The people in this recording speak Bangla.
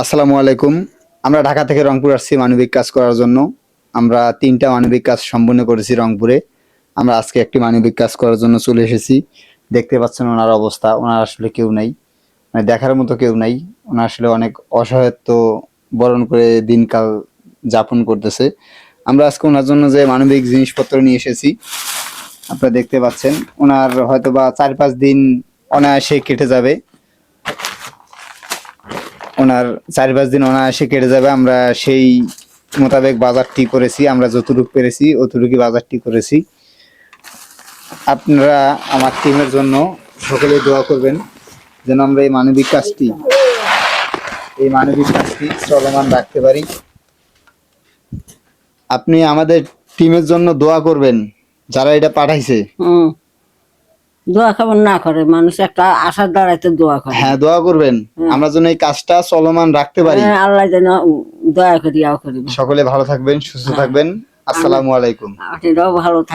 আসসালামু আলাইকুম। আমরা ঢাকা থেকে রংপুর আসছি মানবিক কাজ করার জন্য। আমরা ৩টা মানবিক কাজ সম্পূর্ণ করেছি রংপুরে। আমরা আজকে একটি মানবিক কাজ করার জন্য চলে এসেছি। দেখতে পাচ্ছেন ওনার অবস্থা, ওনার আসলে কেউ নাই। মানে দেখার মতো কেউ নাই। ওনার আসলে অনেক অসহায়ত্ব বরণ করে দিনকাল যাপন করতেছে। আমরা আজকে ওনার জন্য যে মানবিক জিনিসপত্র নিয়ে এসেছি, আপনারা দেখতে পাচ্ছেন। ওনার হয়তোবা ৪-৫ দিন অনায়াসে কেটে যাবে। ওনার ৪-৫ দিন অনায়াসে কেটে যাবে। আমরা সেই মোতাবেক বাজারটি করেছি। আমরা যতটুকু পেরেছি অতটুকুই বাজারটি করেছি। আপনারা আমার টিমের জন্য সকলে দোয়া করবেন যেন আমরা এই মানবিক কাজটি চলমান রাখতে পারি। আপনি আমাদের টিমের জন্য দোয়া করবেন, যারা এটা পাঠাইছে। দোয়া কেমন না করে মানুষ, একটা আশার দাঁড়াইতে দোয়া করে। হ্যাঁ, দোয়া করবেন আমরা যেন এই কাজটা চলমান রাখতে পারি। আল্লাহ যেন দয়া করিয়া করিব। সকলে ভালো থাকবেন, সুস্থ থাকবেন। আসসালামু আলাইকুম। আপনারাও ভালো থাকবেন।